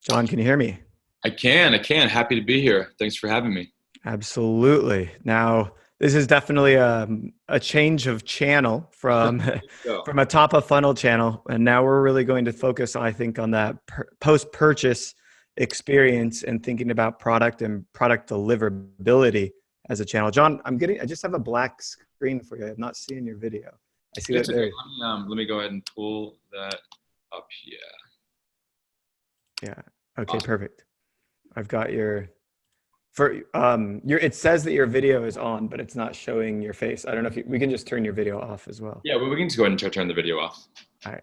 John, can you hear me? I can. Happy to be here. Thanks for having me. Absolutely. Now, this is definitely a change of channel from So, from a top of funnel channel, and now we're really going to focus, I think, on that post purchase experience and thinking about product and product deliverability as a channel. John, I just have a black screen for you. I'm not seeing your video. I see that it's okay. there. Let me go ahead and pull that up. Yeah. Yeah. Okay. Awesome. Perfect. I've got it says that your video is on, but it's not showing your face. I don't know if we can just turn your video off as well. Yeah, we can just go ahead and turn the video off.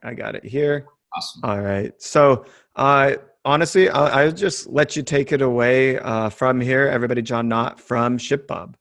I got it here. Awesome. All right. So, honestly, I'll just let you take it away from here. Everybody, John Knott from ShipBob.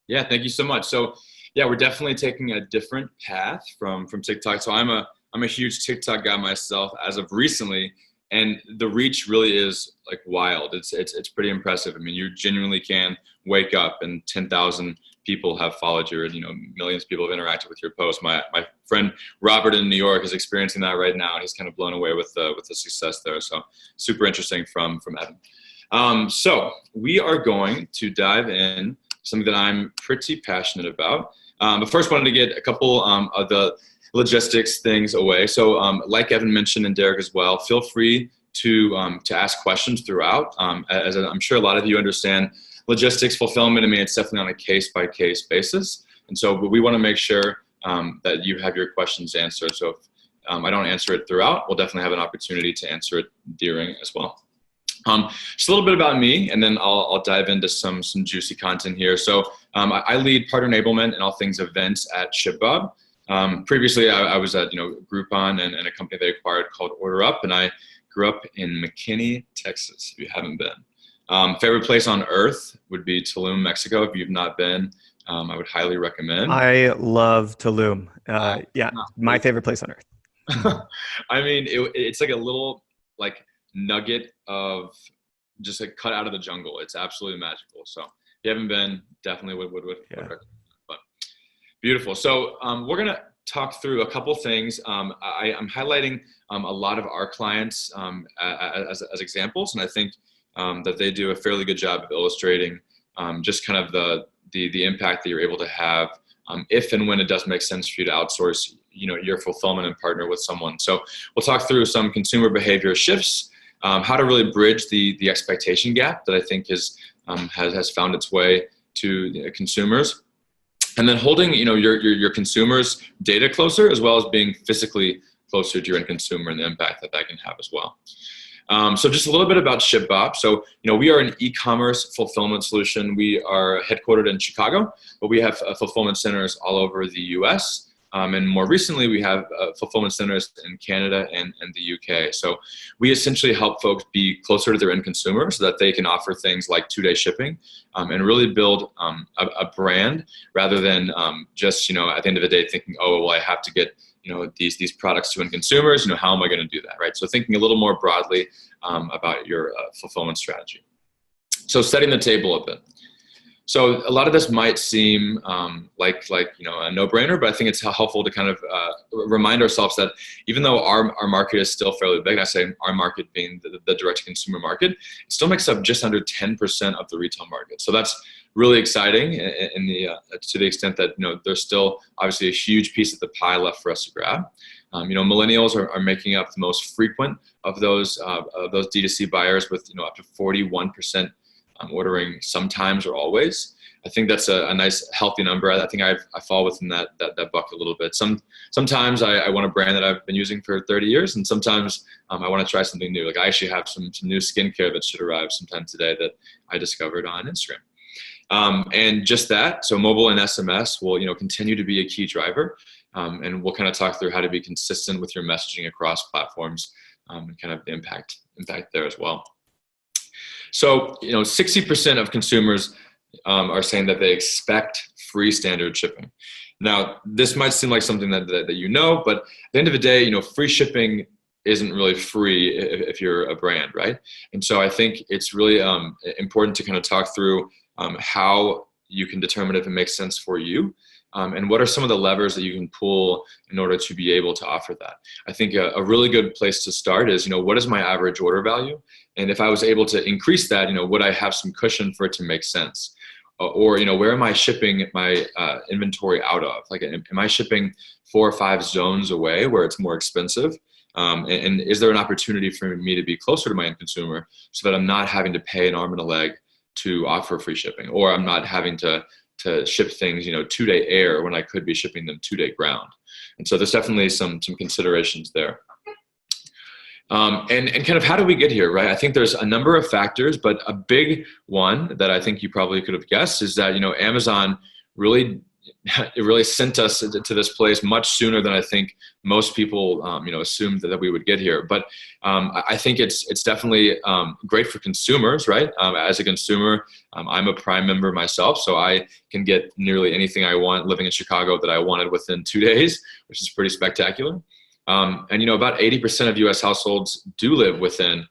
Yeah, thank you so much. So, yeah, we're definitely taking a different path from TikTok. So I'm a huge TikTok guy myself as of recently, and the reach really is like wild. It's pretty impressive. I mean, you genuinely can wake up and 10,000 people have followed you, and millions of people have interacted with your post. My friend Robert in New York is experiencing that right now, and he's kind of blown away with the success there. So super interesting from Evan. So we are going to dive in something that I'm pretty passionate about. But first, wanted to get a couple of the logistics things away. So like Evan mentioned, and Derek as well, feel free to ask questions throughout. As I'm sure a lot of you understand, logistics fulfillment, I mean, it's definitely on a case-by-case basis. And so we want to make sure that you have your questions answered. So if I don't answer it throughout, we'll definitely have an opportunity to answer it during as well. Just a little bit about me, and then I'll dive into some juicy content here. So I lead partner enablement and all things events at ShipBob. Previously, I was at Groupon and a company they acquired called Order Up, and I grew up in McKinney, Texas. If you haven't been, favorite place on earth would be Tulum, Mexico. If you've not been, I would highly recommend. I love Tulum. Yeah, my favorite place on earth. I mean, it's like a little nugget of just like cut out of the jungle. It's absolutely magical. So if you haven't been, definitely would recommend. But beautiful. So we're gonna talk through a couple things. I'm highlighting a lot of our clients as examples, and I think that they do a fairly good job of illustrating just kind of the impact that you're able to have if and when it does make sense for you to outsource your fulfillment and partner with someone. So we'll talk through some consumer behavior shifts, how to really bridge the expectation gap that I think has found its way to the consumers, and then holding your consumers' data closer, as well as being physically closer to your end consumer and the impact that can have as well. So just a little bit about ShipBob. So, we are an e-commerce fulfillment solution. We are headquartered in Chicago, but we have fulfillment centers all over the US. And more recently, we have fulfillment centers in Canada and the UK. So we essentially help folks be closer to their end consumer so that they can offer things like 2-day shipping and really build a brand rather than just, at the end of the day, thinking, oh, well, I have to get these products to end consumers. How am I going to do that, right? So thinking a little more broadly about your fulfillment strategy. So setting the table a bit. So a lot of this might seem like a no-brainer, but I think it's helpful to kind of remind ourselves that even though our market is still fairly big, and I say our market being the direct-to-consumer market, it still makes up just under 10% of the retail market. So that's really exciting to the extent that there's still obviously a huge piece of the pie left for us to grab. Millennials are making up the most frequent of those D2C buyers, with up to 41% ordering sometimes or always. I think that's a nice healthy number. I think I fall within that bucket a little bit. Sometimes I want a brand that I've been using for 30 years, and sometimes I want to try something new. Like I actually have some new skincare that should arrive sometime today that I discovered on Instagram. And just that, so mobile and SMS will continue to be a key driver, and we'll kind of talk through how to be consistent with your messaging across platforms and kind of the impact there as well. So 60% of consumers are saying that they expect free standard shipping. Now, this might seem like something that but at the end of the day, free shipping isn't really free if you're a brand, right? And so I think it's really important to kind of talk through how you can determine if it makes sense for you and what are some of the levers that you can pull in order to be able to offer that? I think a really good place to start is, what is my average order value? And if I was able to increase that, would I have some cushion for it to make sense? Or, where am I shipping my inventory out of? Like, am I shipping 4 or 5 zones away where it's more expensive? And is there an opportunity for me to be closer to my end consumer so that I'm not having to pay an arm and a leg to offer free shipping, or I'm not having to ship things, 2-day air when I could be shipping them 2-day ground? And so there's definitely some considerations there. And kind of how do we get here, right? I think there's a number of factors, but a big one that I think you probably could have guessed is that, Amazon really sent us to this place much sooner than I think most people, assumed that we would get here. But I think it's definitely great for consumers, right? As a consumer, I'm a Prime member myself, so I can get nearly anything I want living in Chicago that I wanted within 2 days, which is pretty spectacular. And about 80% of U.S. households do live within,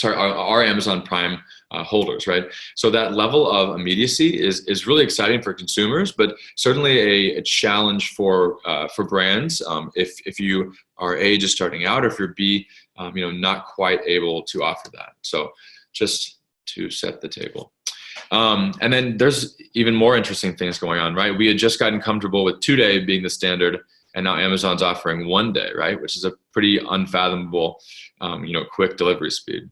are Amazon Prime holders, right? So that level of immediacy is really exciting for consumers, but certainly a challenge for brands if you are A, just starting out, or if you're B, not quite able to offer that. So just to set the table. And then there's even more interesting things going on, right? We had just gotten comfortable with 2-day being the standard, and now Amazon's offering 1 day, right? Which is a pretty unfathomable, quick delivery speed.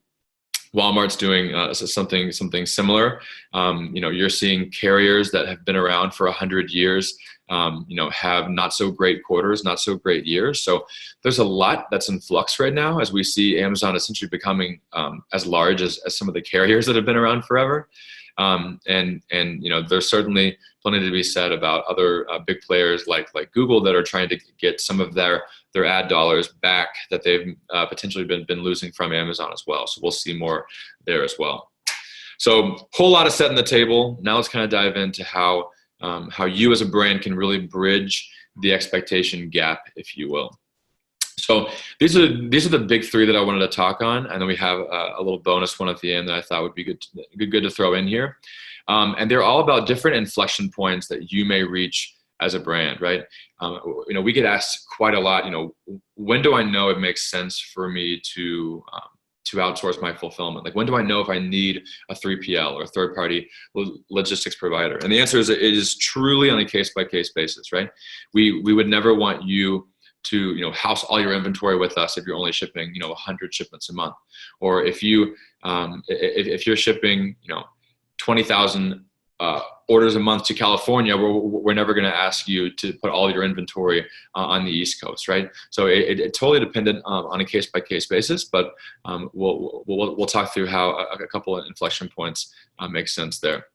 Walmart's doing something similar. You're seeing carriers that have been around for 100 years, have not so great quarters, not so great years. So there's a lot that's in flux right now as we see Amazon essentially becoming as large as some of the carriers that have been around forever. And there's certainly plenty to be said about other big players like Google that are trying to get some of their ad dollars back that they've potentially been losing from Amazon as well. So we'll see more there as well. So whole lot of setting the table. Now let's kind of dive into how you as a brand can really bridge the expectation gap, if you will. So these are the big 3 that I wanted to talk on, and then we have a little bonus one at the end that I thought would be good to throw in here. And they're all about different inflection points that you may reach as a brand, right? We get asked quite a lot, when do I know it makes sense for me to outsource my fulfillment? Like, when do I know if I need a 3PL or a third-party logistics provider? And the answer is it is truly on a case-by-case basis, right? We would never want you to house all your inventory with us if you're only shipping 100 shipments a month, or if you're shipping 20,000 orders a month to California, we're never going to ask you to put all your inventory on the East Coast, right? So it totally dependent on a case-by-case basis, but we'll talk through how a couple of inflection points make sense there.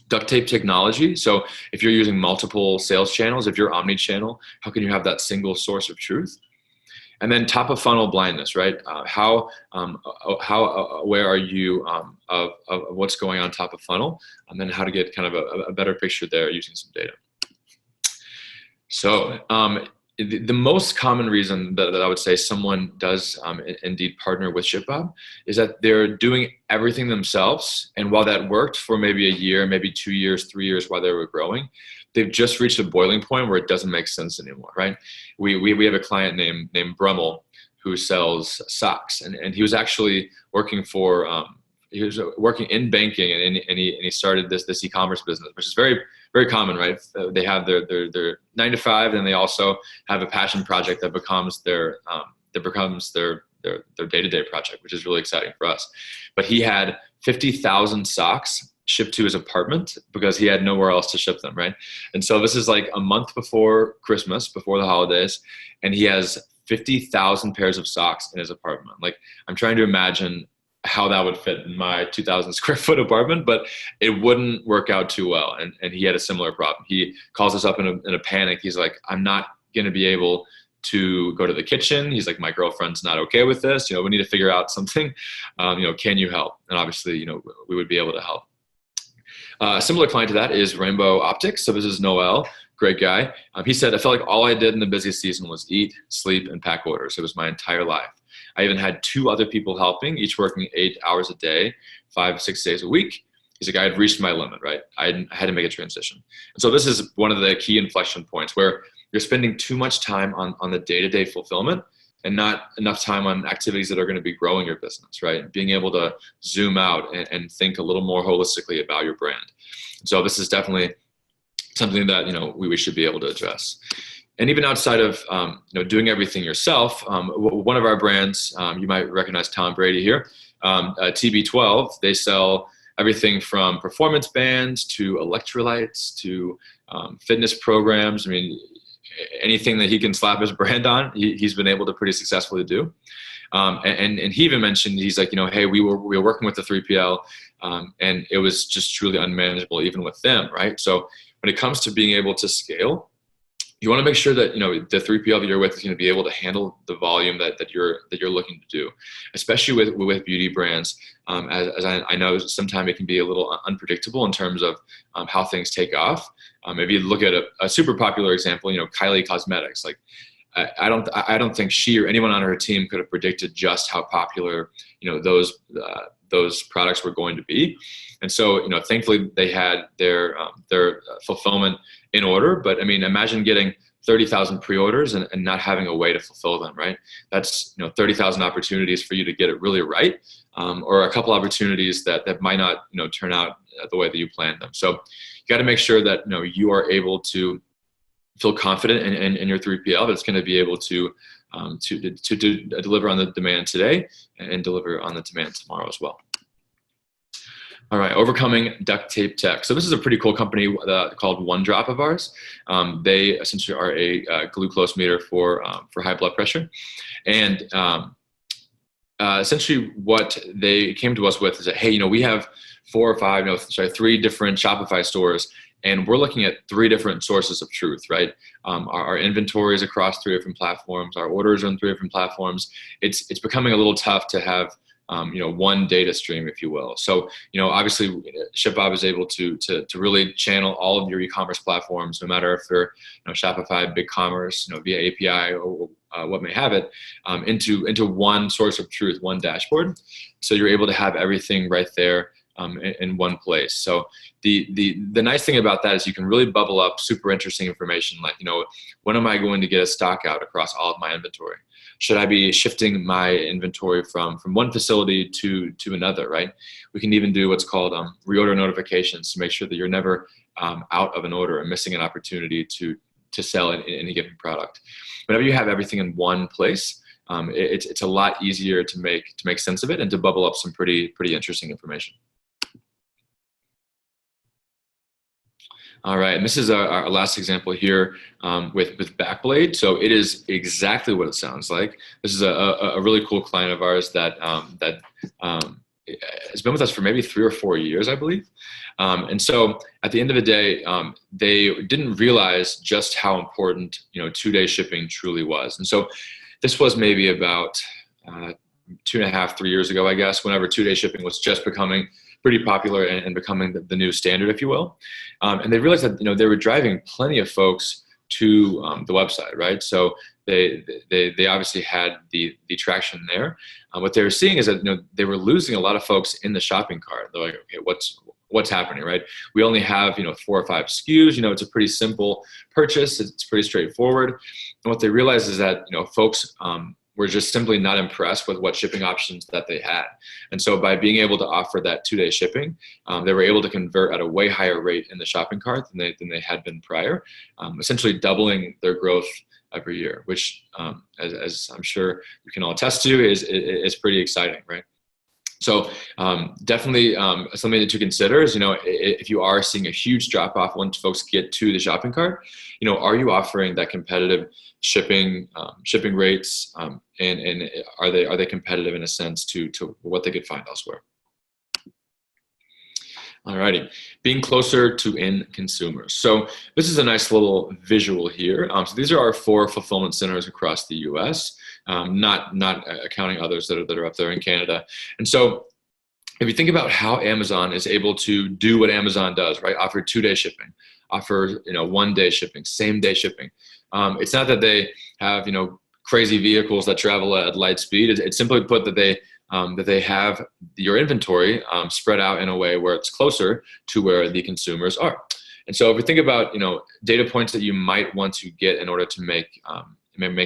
Duct tape technology. So if you're using multiple sales channels, if you're omni-channel, how can you have that single source of truth? And then top of funnel blindness, right? How aware are you of what's going on top of funnel, and then how to get kind of a better picture there using some data. So the most common reason that I would say someone does indeed partner with ShipBob is that they're doing everything themselves. And while that worked for maybe a year, maybe 2 years, 3 years while they were growing, they've just reached a boiling point where it doesn't make sense anymore, right? We have a client named Brummel who sells socks, and he was actually working for he was working in banking, and he started this e-commerce business, which is very, very common, right? They have their 9 to 5, and they also have a passion project that becomes their day-to-day project, which is really exciting for us. But he had 50,000 socks shipped to his apartment because he had nowhere else to ship them, right? And so this is like a month before Christmas, before the holidays, and he has 50,000 pairs of socks in his apartment. Like, I'm trying to imagine how that would fit in my 2,000 square foot apartment, but it wouldn't work out too well. And he had a similar problem. He calls us up in a panic. He's like, I'm not going to be able to go to the kitchen. He's like, my girlfriend's not okay with this. We need to figure out something. Can you help? And obviously, we would be able to help. A similar client to that is Rainbow Optics. So this is Noel, great guy. He said, I felt like all I did in the busy season was eat, sleep, and pack orders. It was my entire life. I even had 2 other people helping, each working 8 hours a day, 5 to 6 days a week. He's like, I had reached my limit, right? I had to make a transition. And so this is one of the key inflection points where you're spending too much time on the day-to-day fulfillment and not enough time on activities that are going to be growing your business, right? Being able to zoom out and think a little more holistically about your brand. So this is definitely something that, we should be able to address. And even outside of, doing everything yourself, one of our brands, you might recognize Tom Brady here, TB12, they sell everything from performance bands to electrolytes to fitness programs. I mean, anything that he can slap his brand on, he's been able to pretty successfully do. And he even mentioned, he's like, hey, we were working with the 3PL, and it was just truly unmanageable even with them, right? So when it comes to being able to scale, you want to make sure that the 3PL that you're with is going to be able to handle the volume that you're looking to do, especially with beauty brands. As I know, sometimes it can be a little unpredictable in terms of how things take off. If you look at a super popular example, Kylie Cosmetics, like I don't think she or anyone on her team could have predicted just how popular those products were going to be. And so, thankfully they had their fulfillment in order. But I mean, imagine getting 30,000 pre-orders and not having a way to fulfill them, right? That's 30,000 opportunities for you to get it really right, or a couple opportunities that might not turn out the way that you planned them. So you got to make sure that you are able to feel confident in your 3PL that it's going to be able to deliver on the demand today and deliver on the demand tomorrow as well. All right, overcoming duct tape tech. So this is a pretty cool company called One Drop of ours. They essentially are a glucose meter for high blood pressure. And essentially what they came to us with is that, hey, we have 3 different Shopify stores, and we're looking at 3 different sources of truth, right? Our inventory is across 3 different platforms. Our orders are on 3 different platforms. It's becoming a little tough to have one data stream, if you will. So, obviously ShipBob is able to really channel all of your e-commerce platforms, no matter if they're, Shopify, BigCommerce, via API or what may have it, into one source of truth, one dashboard. So you're able to have everything right there in one place. So the nice thing about that is you can really bubble up super interesting information, like, when am I going to get a stock out across all of my inventory? Should I be shifting my inventory from one facility to another, right? We can even do what's called reorder notifications to make sure that you're never out of an order and missing an opportunity to sell in any given product. Whenever you have everything in one place, it's a lot easier to make sense of it and to bubble up some pretty interesting information. All right, and this is our last example here with Backblade. So it is exactly what it sounds like. This is a really cool client of ours that has been with us for maybe 3 or 4 years, I believe. And so at the end of the day, they didn't realize just how important 2-day shipping truly was. And so this was maybe about 2.5, 3 years ago, I guess, whenever 2-day shipping was just becoming pretty popular and becoming the new standard, if you will. And they realized that they were driving plenty of folks to the website, right? So they obviously had the traction there. What they were seeing is that they were losing a lot of folks in the shopping cart. They're like, okay, what's happening, right? We only have 4 or 5 SKUs. It's a pretty simple purchase. It's pretty straightforward. And what they realized is that folks were just simply not impressed with what shipping options that they had. And so by being able to offer that 2-day shipping, they were able to convert at a way higher rate in the shopping cart than they had been prior, essentially doubling their growth every year, which, as I'm sure you can all attest to, is pretty exciting, right? So definitely something to consider is, if you are seeing a huge drop off once folks get to the shopping cart, are you offering that competitive shipping rates, and are they competitive in a sense to what they could find elsewhere? Alrighty, being closer to end consumers. So this is a nice little visual here. So these are our 4 fulfillment centers across the U.S., not accounting others that are up there in Canada. And so if you think about how Amazon is able to do what Amazon does, right? Offer 2-day shipping, offer 1-day shipping, same-day shipping. It's not that they have crazy vehicles that travel at light speed. It's simply put that they that they have your inventory spread out in a way where it's closer to where the consumers are. And so if we think about, data points that you might want to get in order to make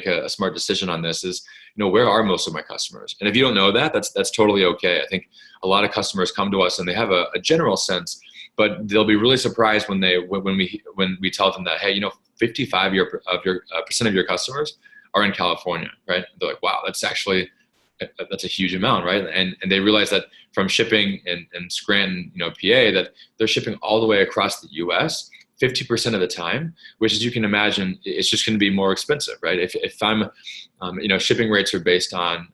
a smart decision on this is, where are most of my customers? And if you don't know that, that's totally okay. I think a lot of customers come to us and they have a general sense, but they'll be really surprised when we tell them that, hey, 55% of your customers are in California, right? They're like, wow, that's a huge amount, right? And they realize that from shipping in Scranton, PA, that they're shipping all the way across the U.S. 50% of the time, which, as you can imagine, it's just going to be more expensive, right? If I'm, shipping rates are based on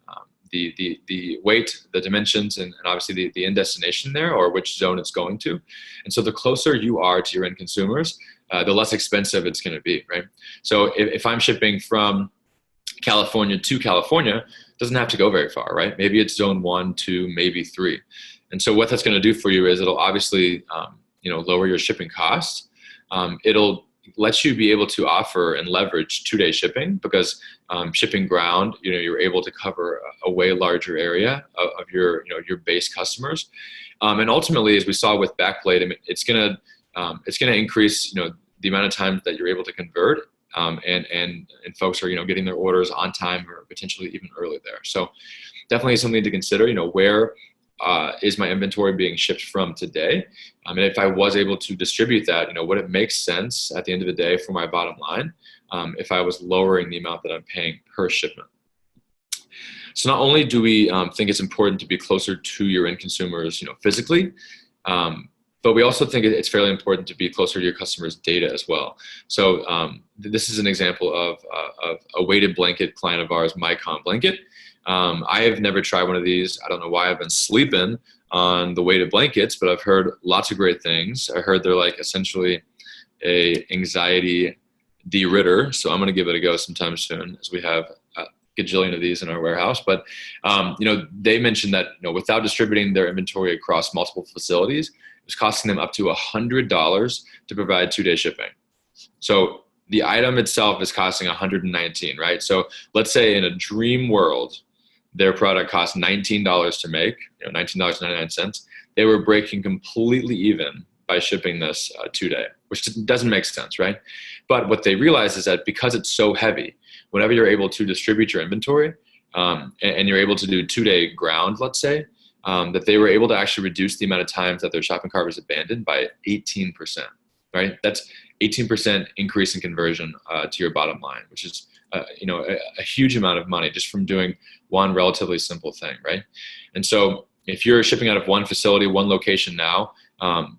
the weight, the dimensions, and obviously the end destination there, or which zone it's going to. And so the closer you are to your end consumers, the less expensive it's going to be, right? So if I'm shipping from California to California, it doesn't have to go very far, right? Maybe it's zone 1, 2, maybe 3. And so what that's going to do for you is it'll obviously, lower your shipping costs. It'll let you be able to offer and leverage 2-day shipping because shipping ground, you're able to cover a way larger area of your base customers. And ultimately, as we saw with Backplate, it's going to increase, the amount of times that you're able to convert. And folks are, getting their orders on time or potentially even early there. So definitely something to consider, where is my inventory being shipped from today? And if I was able to distribute that, would it make sense at the end of the day for my bottom line if I was lowering the amount that I'm paying per shipment? So not only do we think it's important to be closer to your end consumers, physically, but we also think it's fairly important to be closer to your customers' data as well. So this is an example of a weighted blanket client of ours, Mycom Blanket. I have never tried one of these. I don't know why I've been sleeping on the weighted blankets, but I've heard lots of great things. I heard they're like essentially a anxiety de-ritter. So I'm going to give it a go sometime soon, as we have a gajillion of these in our warehouse. But, they mentioned that, without distributing their inventory across multiple facilities, it was costing them up to $100 to provide 2-day shipping. So the item itself is costing $119, right? So let's say in a dream world, their product cost $19 to make, $19.99. They were breaking completely even by shipping this 2-day, which doesn't make sense, right? But what they realize is that because it's so heavy, whenever you're able to distribute your inventory and you're able to do 2-day ground, let's say, that they were able to actually reduce the amount of times that their shopping cart was abandoned by 18%, right? That's 18% increase in conversion to your bottom line, which is a huge amount of money just from doing one relatively simple thing, right? And so if you're shipping out of one facility, one location now,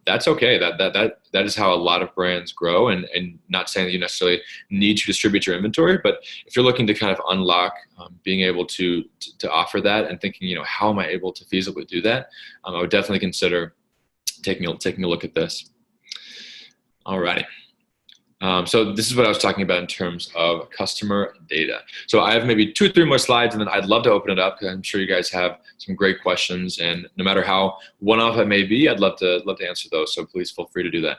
that's okay. That is how a lot of brands grow, and not saying that you necessarily need to distribute your inventory, but if you're looking to kind of unlock being able to offer that and thinking, how am I able to feasibly do that? I would definitely consider taking a look at this. All right. So this is what I was talking about in terms of customer data. So I have maybe 2 or 3 more slides, and then I'd love to open it up because I'm sure you guys have some great questions. And no matter how one-off it may be, I'd love to answer those. So please feel free to do that.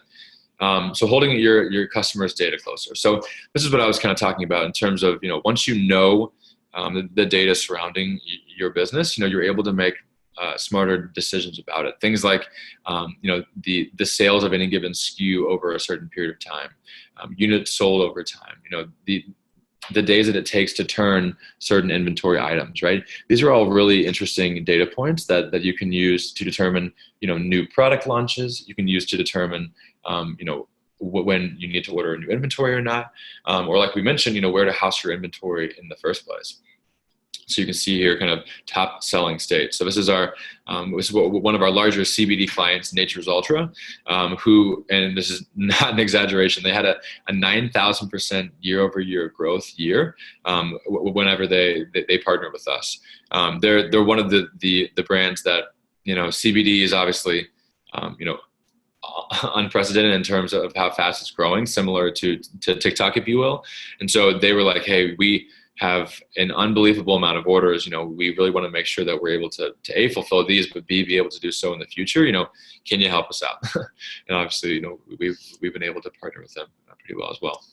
So holding your customers' data closer. So this is what I was kind of talking about in terms of, once you know the data surrounding your business, you're able to make smarter decisions about it. Things like, the sales of any given SKU over a certain period of time, units sold over time, the days that it takes to turn certain inventory items, right? These are all really interesting data points that you can use to determine, new product launches. You can use to determine, when you need to order a new inventory or not, or like we mentioned, where to house your inventory in the first place. So you can see here kind of top selling states. So this is one of our larger CBD clients, Nature's Ultra, who, and this is not an exaggeration, they had a 9,000% year-over-year growth year whenever they partner with us. They're one of the brands that, CBD is obviously, unprecedented in terms of how fast it's growing, similar to TikTok, if you will. And so they were like, hey, we have an unbelievable amount of orders. We really want to make sure that we're able to A, fulfill these, but B, be able to do so in the future. Can you help us out? And obviously, we've been able to partner with them pretty well as well.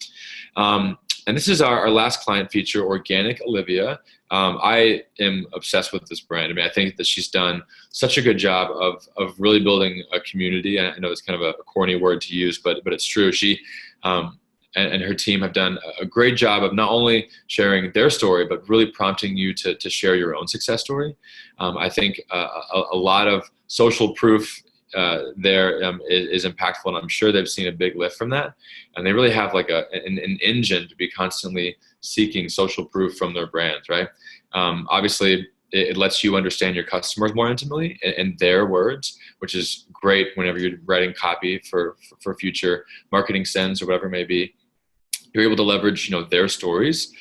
And this is our last client feature, Organic Olivia. I am obsessed with this brand. I mean, I think that she's done such a good job of really building a community. I know it's kind of a corny word to use, but it's true. She and her team have done a great job of not only sharing their story, but really prompting you to share your own success story. I think a lot of social proof there is impactful, and I'm sure they've seen a big lift from that. And they really have like an engine to be constantly seeking social proof from their brands, right? Obviously, it lets you understand your customers more intimately in their words, which is great whenever you're writing copy for future marketing sends or whatever it may be. You're able to leverage, their stories,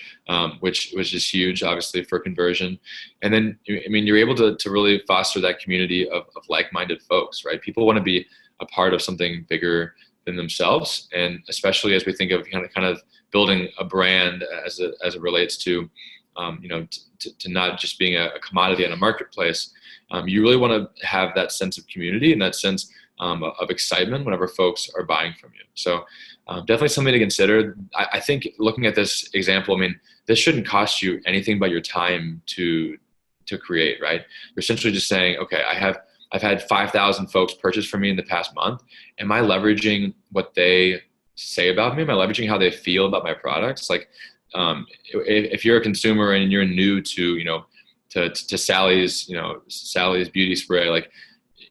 which is huge, obviously, for conversion. And then, I mean, you're able to really foster that community of like-minded folks, right? People want to be a part of something bigger than themselves. And especially as we think of kind of building a brand as it relates to, to not just being a commodity in a marketplace, you really want to have that sense of community and that sense of excitement whenever folks are buying from you. So definitely something to consider. I think looking at this example, I mean, this shouldn't cost you anything but your time to create, right? You're essentially just saying, okay, I've had 5,000 folks purchase from me in the past month. Am I leveraging what they say about me? Am I leveraging how they feel about my products? Like, if you're a consumer and you're new to Sally's beauty spray, like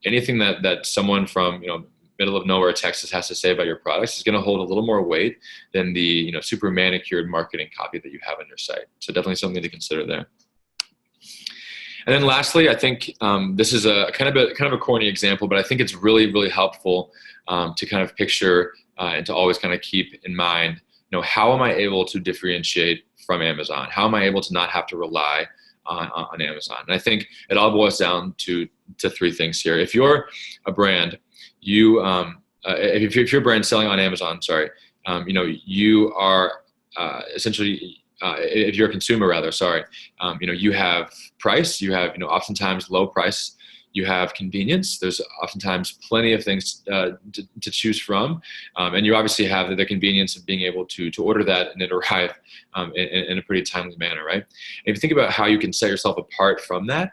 anything that someone from middle of nowhere Texas has to say about your products is going to hold a little more weight than the super manicured marketing copy that you have on your site. So definitely something to consider there. And then lastly, I think this is a kind of a corny example, but I think it's really, really helpful to kind of picture and to always kind of keep in mind, how am I able to differentiate from Amazon? How am I able to not have to rely on Amazon? And I think it all boils down to three things here. If you're a brand, if you're a brand selling on Amazon, you are essentially, if you're a consumer rather, you have price, you have, oftentimes low price, you have convenience. There's oftentimes plenty of things to choose from. And you obviously have the convenience of being able to order that and it arrive in a pretty timely manner, right? And if you think about how you can set yourself apart from that,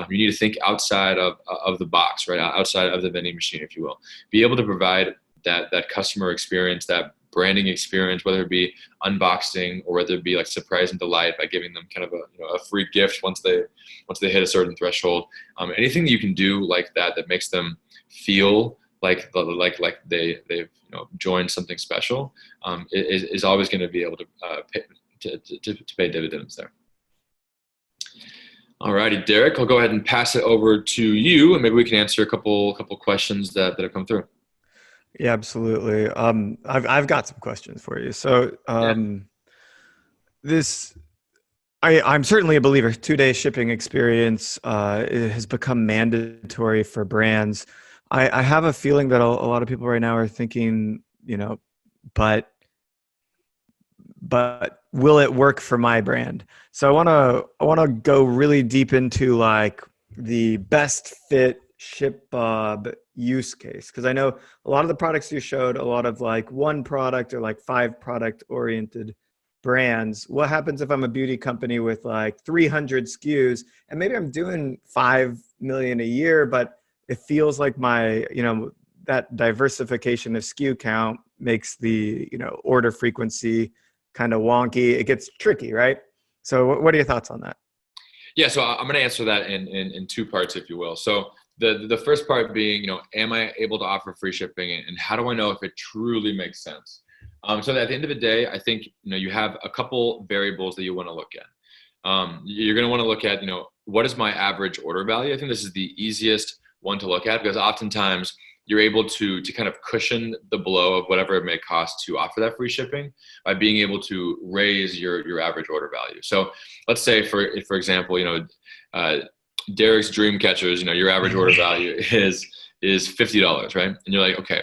you need to think outside of the box, right? Outside of the vending machine, if you will. Be able to provide that customer experience, that branding experience, whether it be unboxing or whether it be like surprise and delight by giving them kind of a free gift once they hit a certain threshold. Anything that you can do like that makes them feel like they've joined something special is always going to be able to pay dividends there. All righty, Derek, I'll go ahead and pass it over to you, and maybe we can answer a couple questions that have come through. Yeah, absolutely. I've got some questions for you. So I'm certainly a believer. 2-day shipping experience it has become mandatory for brands. I have a feeling that a lot of people right now are thinking, but will it work for my brand? So I want to go really deep into like the best fit ShipBob use case, because I know a lot of the products you showed, a lot of like one product or like 5 product oriented brands. What happens if I'm a beauty company with like 300 SKUs and maybe I'm doing 5 million a year, but it feels like my, that diversification of SKU count makes the, order frequency kind of wonky. It gets tricky, right? So what are your thoughts on that? Yeah, so I'm going to answer that in 2 parts, if you will. So the first part being, am I able to offer free shipping, and how do I know if it truly makes sense? So at the end of the day, I think, you have a couple variables that you want to look at. You're going to want to look at, what is my average order value? I think this is the easiest one to look at because oftentimes you're able to kind of cushion the blow of whatever it may cost to offer that free shipping by being able to raise your average order value. So let's say for example, Derek's Dream Catchers, your average order value is $50, right? And you're like, okay,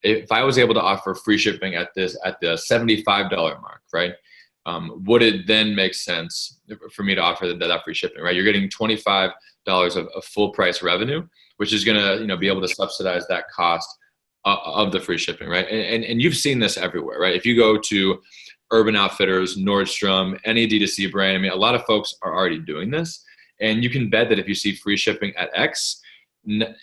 if I was able to offer free shipping at the $75 mark, right? Would it then make sense for me to offer that free shipping, right? You're getting $25 of full price revenue, which is going to, be able to subsidize that cost of the free shipping, right? And you've seen this everywhere, right? If you go to Urban Outfitters, Nordstrom, any D2C brand. I mean, a lot of folks are already doing this, and you can bet that if you see free shipping at X,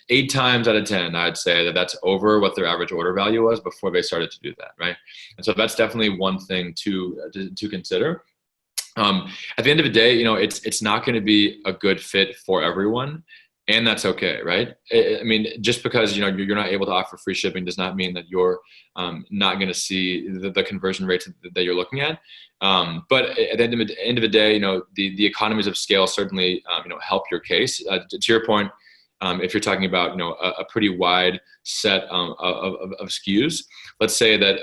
8 times out of 10, I'd say that that's over what their average order value was before they started to do that, right? And so that's definitely one thing to consider. At the end of the day, it's not going to be a good fit for everyone, and that's okay, right? I mean, just because you're not able to offer free shipping does not mean that you're not going to see the conversion rates that you're looking at. But at the end of the day, the economies of scale certainly help your case. To your point, if you're talking about a pretty wide set of SKUs, let's say that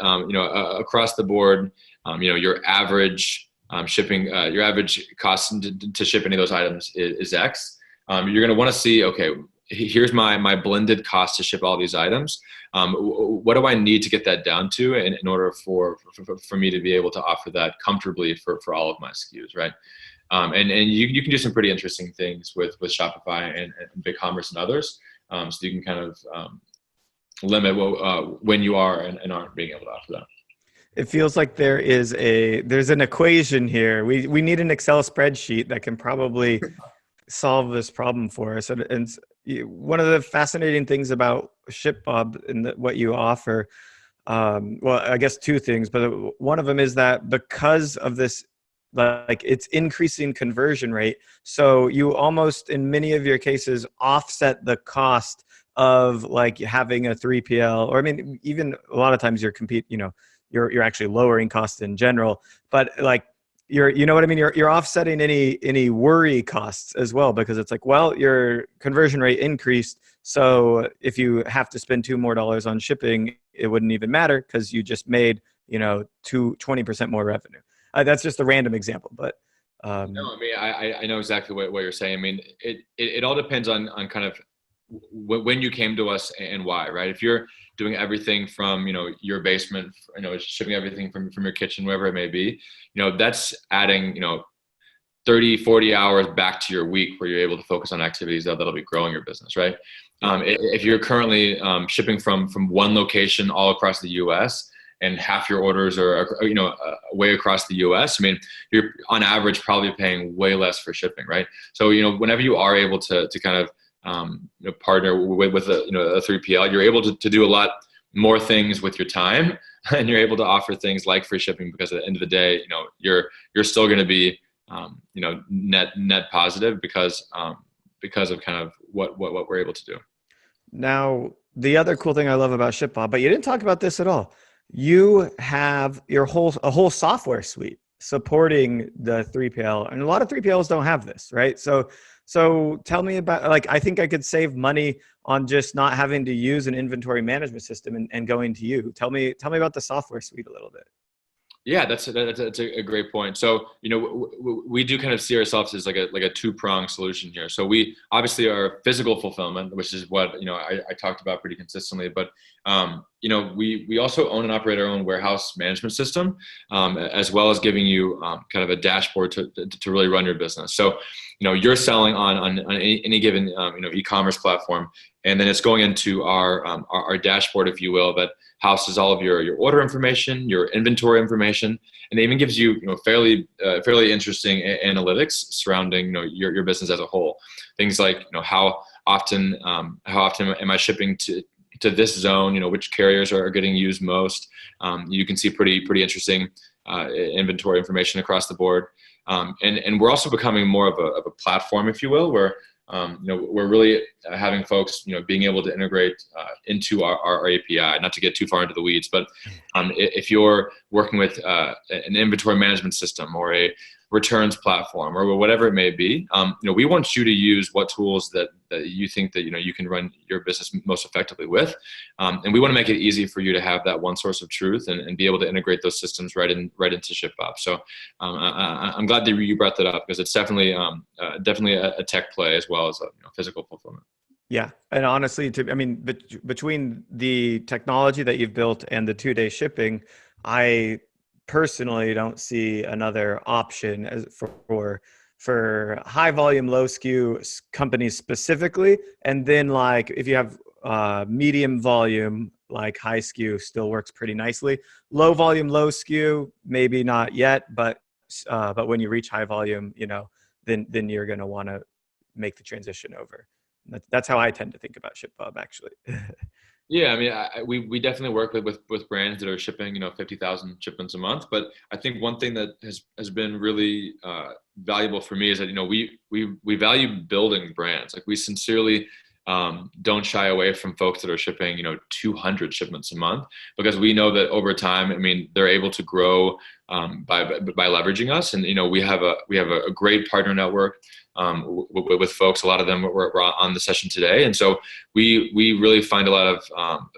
across the board, your average shipping, your average cost to ship any of those items is X. You're going to want to see, okay, here's my blended cost to ship all these items. What do I need to get that down to in order for me to be able to offer that comfortably for all of my SKUs, right? And you can do some pretty interesting things with Shopify and BigCommerce and others. So you can kind of limit when you are and aren't being able to offer that. It feels like there's an equation here. We need an Excel spreadsheet that can probably solve this problem for us. And one of the fascinating things about ShipBob and what you offer, well, I guess 2 things, but one of them is that because of this, like, it's increasing conversion rate. So you almost, in many of your cases, offset the cost of like having a 3PL, or I mean, even a lot of times you're actually lowering costs in general, but like you know what I mean? You're offsetting any worry costs as well, because it's like, well, your conversion rate increased. So if you have to spend $2 more on shipping, it wouldn't even matter because you just made, 20% more revenue. That's just a random example, but no, I mean, I know exactly what you're saying. I mean, it all depends on kind of when you came to us and why, right? If you're doing everything from, your basement, shipping everything from your kitchen, wherever it may be, that's adding, 30, 40 hours back to your week where you're able to focus on activities that'll be growing your business, right? If you're currently shipping from one location all across the US and half your orders are, way across the US, I mean, you're on average probably paying way less for shipping, right? So, whenever you are able to kind of partner with a 3PL, you're able to do a lot more things with your time, and you're able to offer things like free shipping, because at the end of the day, you're still going to be net positive because of kind of what we're able to do. Now, the other cool thing I love about ShipBob, but you didn't talk about this at all, you have a whole software suite supporting the 3PL, and a lot of 3PLs don't have this, right? So tell me about, like, I think I could save money on just not having to use an inventory management system and going to you. Tell me about the software suite a little bit. Yeah, that's a great point. So, we do kind of see ourselves as like a 2-pronged solution here. So we obviously are physical fulfillment, which is what, I talked about pretty consistently, but, we also own and operate our own warehouse management system, as well as giving you kind of a dashboard to really run your business. So, you're selling on any given, e-commerce platform, and then it's going into our dashboard, if you will, that houses all of your order information, your inventory information, and it even gives you, fairly interesting analytics surrounding, your business as a whole. Things like, how often am I shipping to this zone? Which carriers are getting used most? You can see pretty interesting inventory information across the board. And we're also becoming more of a platform, if you will, where we're really having folks, being able to integrate into our API. Not to get too far into the weeds, but if you're working with an inventory management system or a returns platform or whatever it may be, we want you to use what tools that you think that you can run your business most effectively with, and we want to make it easy for you to have that one source of truth and be able to integrate those systems right into ShipBob. So I'm glad that you brought that up, because it's definitely a tech play as well as a physical fulfillment. Yeah, and honestly, between the technology that you've built and the 2-day shipping, I personally don't see another option as for high volume, low SKU companies specifically. And then, like, if you have medium volume like high SKU still works pretty nicely. Low volume, low SKU, maybe not yet, but when you reach high volume, then you're going to want to make the transition over. That's how I tend to think about ShipBob, actually. Yeah, I mean, we definitely work with brands that are shipping 50,000 shipments a month. But I think one thing that has been really valuable for me is that we value building brands. Like we sincerely don't shy away from folks that are shipping 200 shipments a month, because we know that over time, I mean, they're able to grow by leveraging us. And we have a great partner network with folks. A lot of them were on the session today, and so we really find a lot of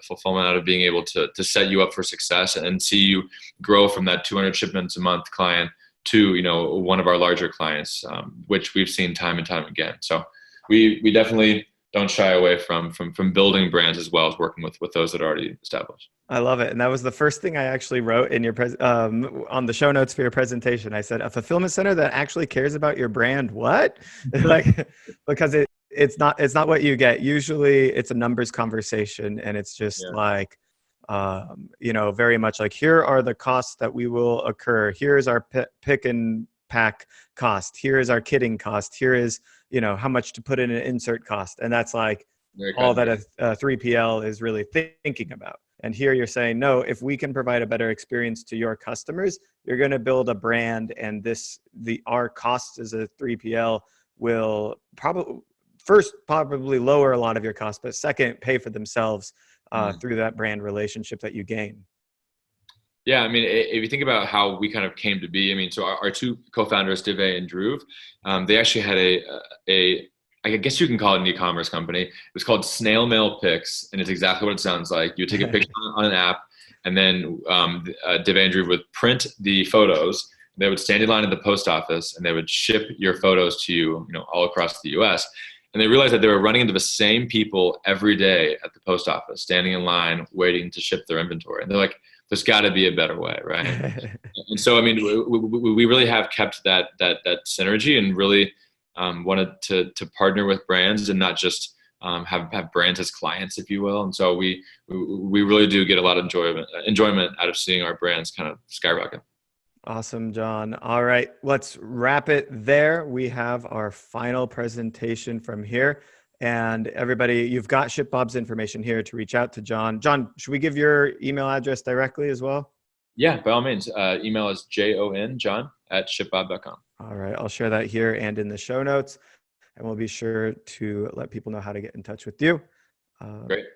fulfillment out of being able to set you up for success and see you grow from that 200 shipments a month client to one of our larger clients, which we've seen time and time again. So we definitely don't shy away from building brands as well as working with those that are already established. I love it. And that was the first thing I actually wrote in your on the show notes for your presentation. I said, a fulfillment center that actually cares about your brand. What? Like, because it's not what you get. Usually it's a numbers conversation, and it's just like, very much like, here are the costs that we will occur. Here's our pick and pack cost. Here is our kitting cost. Here is, how much to put in an insert cost. And that's like all that a 3PL is really thinking about. And here you're saying, no, if we can provide a better experience to your customers, you're going to build a brand, and our costs as a 3PL will probably lower a lot of your costs, but second, pay for themselves through that brand relationship that you gain. Yeah, I mean, if you think about how we kind of came to be, I mean, so our two co-founders, Divay and Dhruv, they actually had I guess you can call it an e-commerce company. It was called Snail Mail Picks, and it's exactly what it sounds like. You take a picture on an app, and then Divay and Dhruv would print the photos. They would stand in line at the post office, and they would ship your photos to you, all across the U.S. And they realized that they were running into the same people every day at the post office, standing in line, waiting to ship their inventory. And they're like, there's got to be a better way, right? And so, I mean, we really have kept that synergy, and really wanted to partner with brands and not just have brands as clients, if you will. And so we really do get a lot of enjoyment out of seeing our brands kind of skyrocket. Awesome, John. All right, let's wrap it there. We have our final presentation from here. And everybody, you've got ShipBob's information here to reach out to John. John, should we give your email address directly as well? Yeah, by all means. Email is john@shipbob.com. All right, I'll share that here and in the show notes, and we'll be sure to let people know how to get in touch with you. Great.